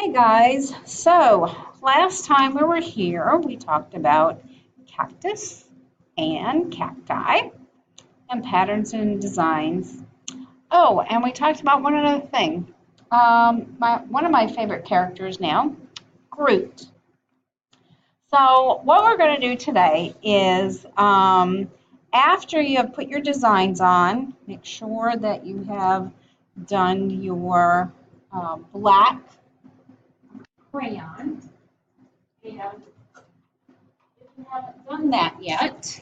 Hey guys, so last time we were here, we talked about cactus and cacti and patterns and designs. Oh, and we talked about one other thing. One of my favorite characters now, Groot. So what we're going to do today is after you have put your designs on, make sure that you have done your black crayon. And if you haven't done that yet,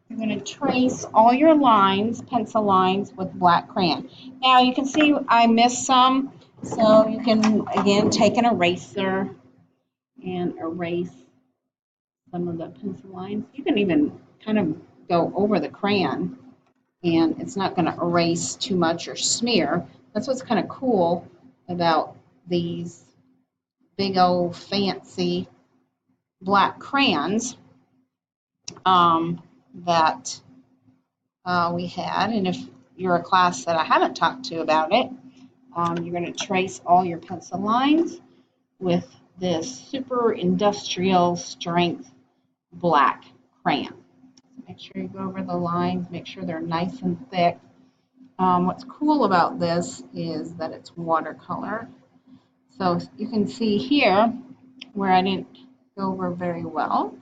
you're going to trace all your lines, pencil lines, with black crayon. Now you can see I missed some, so you can again take an eraser and erase some of the pencil lines. You can even kind of go over the crayon and it's not going to erase too much or smear. That's what's kind of cool about these big old fancy black crayons that we had. And if you're a class that I haven't talked to about it, you're going to trace all your pencil lines with this super industrial strength black crayon. Make sure you go over the lines, make sure they're nice and thick. What's cool about this is that it's watercolor. So you can see here where I didn't go over very well.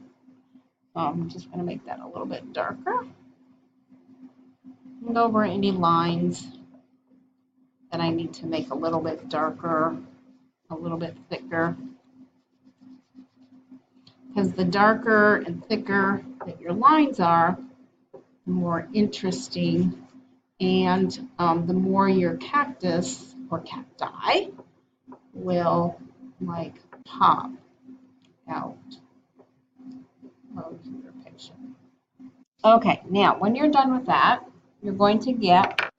I'm just going to make that a little bit darker. And go over any lines that I need to make a little bit darker, a little bit thicker. Because the darker and thicker that your lines are, the more interesting and the more your cactus or cacti will like pop out of your picture. Okay, now when you're done with that, you're going to get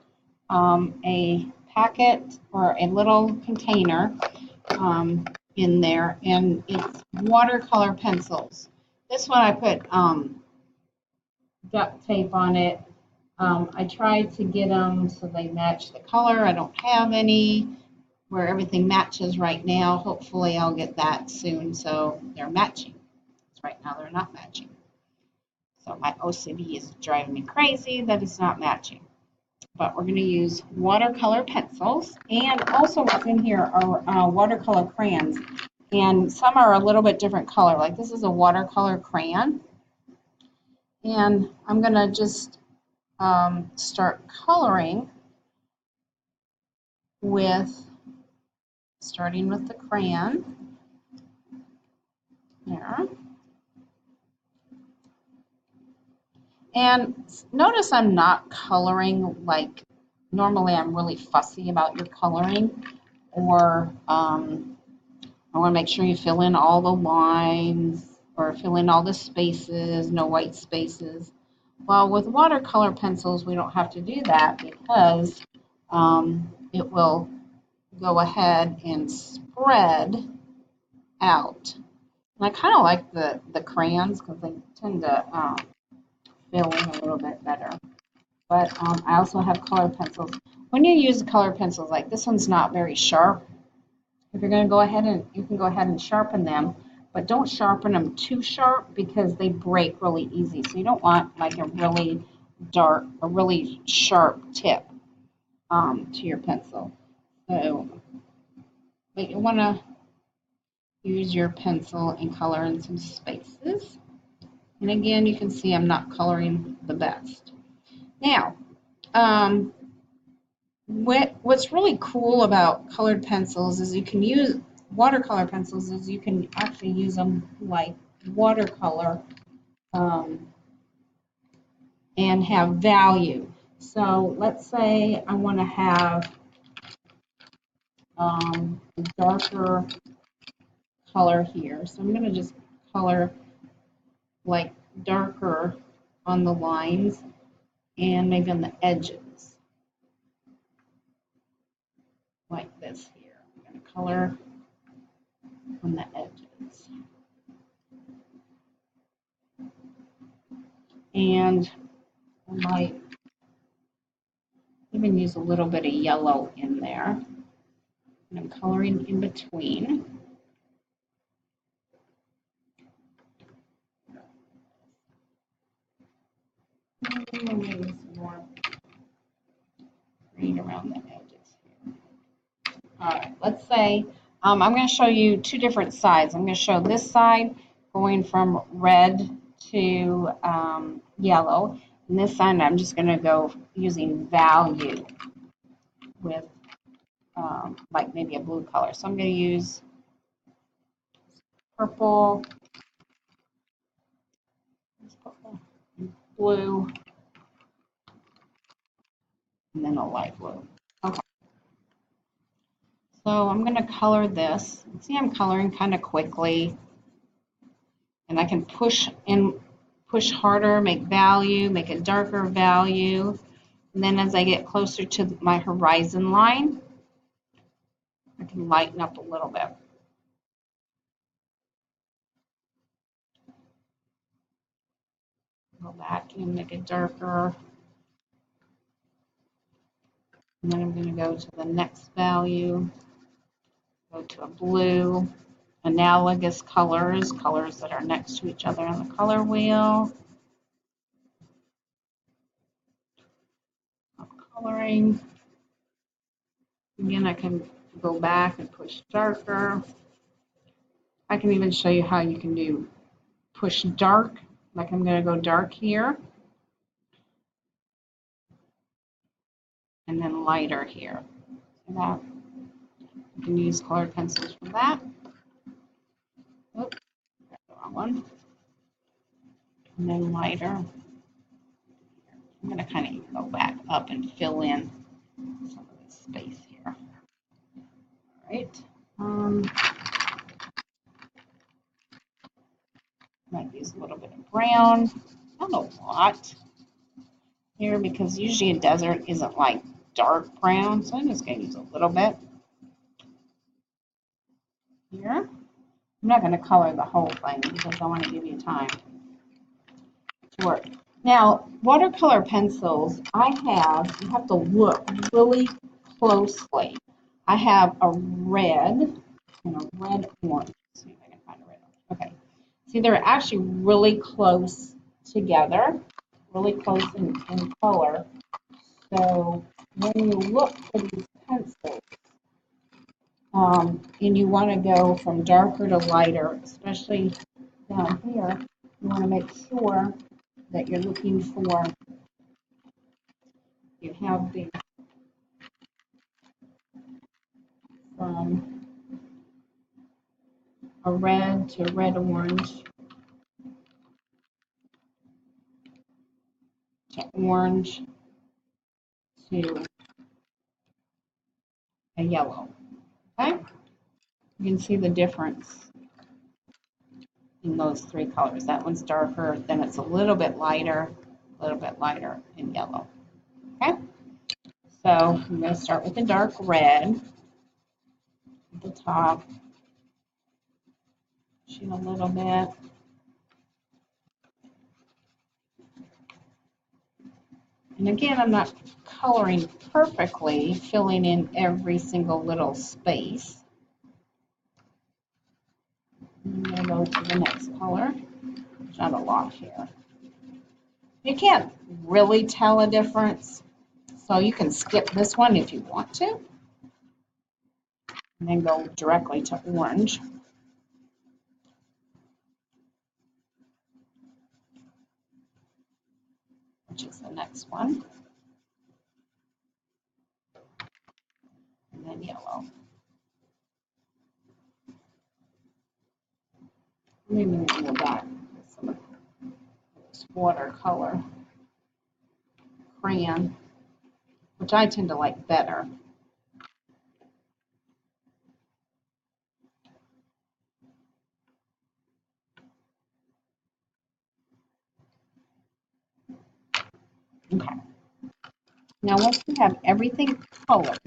a packet or a little container in there, and it's watercolor pencils. This one I put duct tape on it. I tried to get them so they match the color. I don't have any where everything matches right now. Hopefully I'll get that soon so they're matching. Right now they're not matching. So my OCD is driving me crazy that it's not matching. But we're going to use watercolor pencils, and also what's in here are watercolor crayons. And some are a little bit different color. Like this is a watercolor crayon. And I'm going to just start coloring starting with the crayon. There. And notice I'm not coloring like normally I'm really fussy about your coloring, or I want to make sure you fill in all the lines or fill in all the spaces, no white spaces. Well, with watercolor pencils, we don't have to do that because it will go ahead and spread out. And I kind of like the crayons because they tend to fill in a little bit better. But I also have colored pencils. When you use colored pencils, like this one's not very sharp. If you're going to go ahead and you can go ahead and sharpen them, but don't sharpen them too sharp because they break really easy. So you don't want like a really dark, a really sharp tip to your pencil. So, but you want to use your pencil and color in some spaces. And again, you can see I'm not coloring the best. Now, what's really cool about colored pencils is you can use watercolor pencils is you can actually use them like watercolor and have value. So let's say I want to have a darker color here. So I'm going to just color like darker on the lines and maybe on the edges like this here. I'm going to color on the edges. And I might even use a little bit of yellow in there. And I'm coloring in between. Maybe some more green around the edges here. All right, let's say I'm going to show you two different sides. I'm going to show this side going from red to yellow. And this side, I'm just going to go using value with like maybe a blue color. So I'm going to use purple, blue, and then a light blue. Okay. So I'm going to color this. See, I'm coloring kind of quickly. And I can push harder, make value, make a darker value. And then as I get closer to my horizon line, I can lighten up a little bit. Go back and make it darker. And then I'm going to go to the next value, go to a blue, analogous colors, colors that are next to each other on the color wheel. I'm coloring. Again, I can go back and push darker. I can even show you how you can do push dark, like I'm going to go dark here. And then lighter here. See that? You can use colored pencils for that. Oops, that's the wrong one. And then lighter. I'm going to kind of go back up and fill in some of this space here. All right. Might use a little bit of brown. Not a lot here because usually a desert isn't like dark brown, so I'm just going to use a little bit here. I'm not going to color the whole thing because I want to give you time to work. Now, watercolor pencils, you have to look really closely. I have a red and a red orange. Let's see if I can find a red orange. Okay. See, they're actually really close together, really close in color. So when you look for these pencils, and you want to go from darker to lighter, especially down here, you want to make sure that you're looking for, you have the from a red to red orange to orange to a yellow. Okay? You can see the difference in those three colors. That one's darker, then it's a little bit lighter in yellow. Okay? So I'm going to start with the dark red at the top. Shoot a little bit. And again, I'm not coloring perfectly, filling in every single little space. I'm going to go to the next color. There's not a lot here. You can't really tell a difference, so you can skip this one if you want to. And then go directly to orange. Which is the next one. And then yellow. Maybe we'll go back with some of this watercolor crayon, which I tend to like better. Okay. Now, once you have everything colored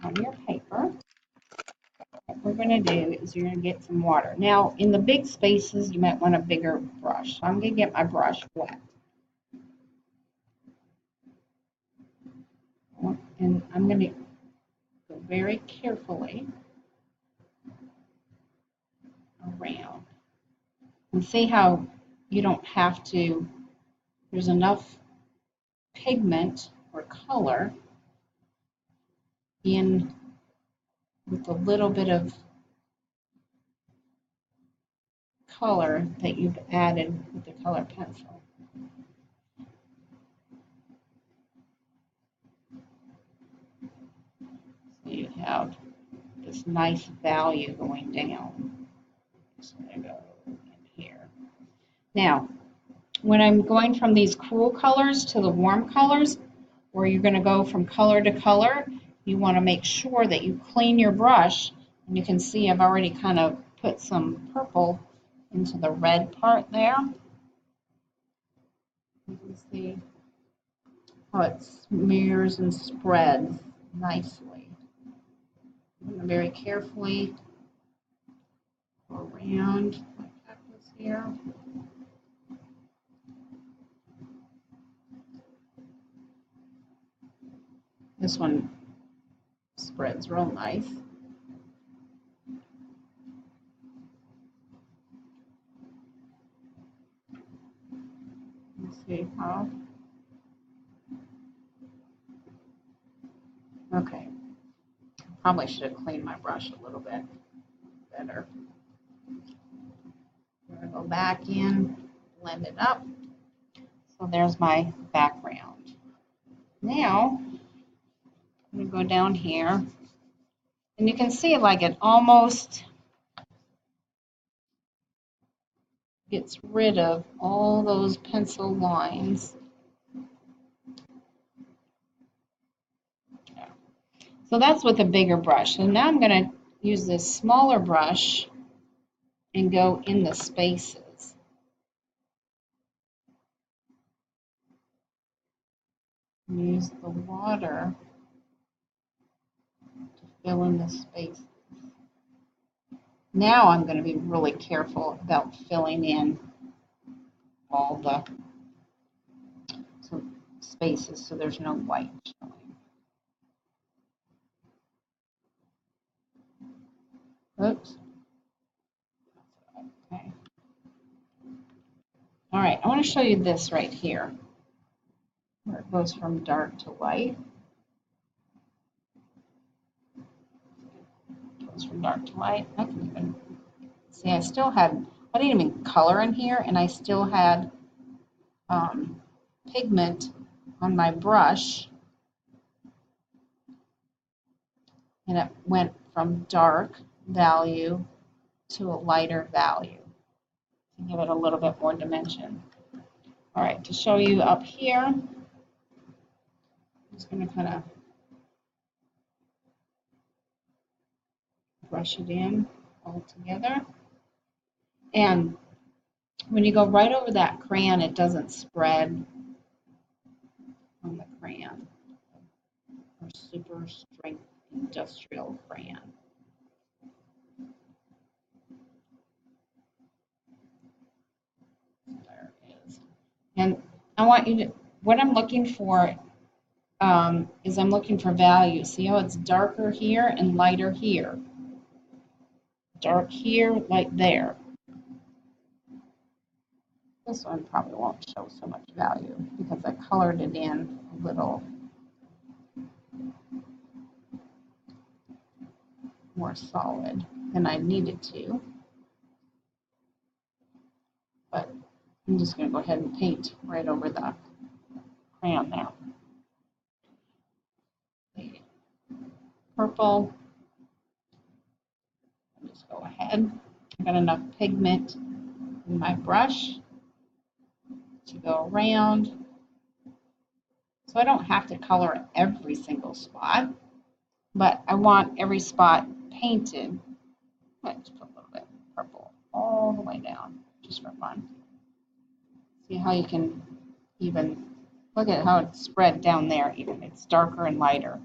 on your paper, what we're going to do is you're going to get some water. Now, in the big spaces, you might want a bigger brush. So I'm going to get my brush wet. And I'm going to go very carefully around. And see how you don't have to, there's enough pigment or color in with a little bit of color that you've added with the color pencil. So you have this nice value going down. So I'm going to go in here. Now, when I'm going from these cool colors to the warm colors, or you're going to go from color to color, you want to make sure that you clean your brush. And you can see I've already kind of put some purple into the red part there. You can see how it smears and spreads nicely. I'm going to very carefully go around my cactus here. This one spreads real nice. Let's see how. Okay. Probably should have cleaned my brush a little bit better. I'm going to go back in, blend it up. So there's my background. Now, I'm going to go down here. And you can see like it almost gets rid of all those pencil lines. So that's with a bigger brush. And now I'm going to use this smaller brush and go in the spaces. Use the water to fill in the spaces. Now I'm going to be really careful about filling in all the spaces so there's no white showing. Oops. Okay. All right, I want to show you this right here, where it goes from dark to light. It goes from dark to light. I can even see I didn't even color in here, and I still had pigment on my brush, and it went from dark value to a lighter value to give it a little bit more dimension. All right, to show you up here, I'm just going to kind of brush it in all together. And when you go right over that crayon, it doesn't spread on the crayon, or super strength industrial crayon. There it is. And I want you to, what I'm looking for is I'm looking for value. See how it's darker here and lighter here. Dark here, light there. This one probably won't show so much value because I colored it in a little more solid than I needed to. But I'm just going to go ahead and paint right over the crayon there. The purple. I'll just go ahead. I've got enough pigment in my brush to go around. So I don't have to color every single spot, but I want every spot painted. Let's put a little bit of purple all the way down, just for fun. See how you can even, look at how it's spread down there even. It's darker and lighter.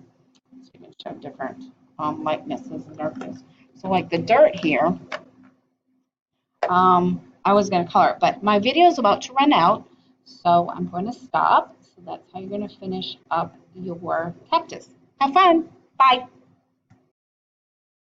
So you can show different lightnesses and darkness. So like the dirt here, I was going to color it, but my video is about to run out, so I'm going to stop. So that's how you're going to finish up your cactus. Have fun. Bye.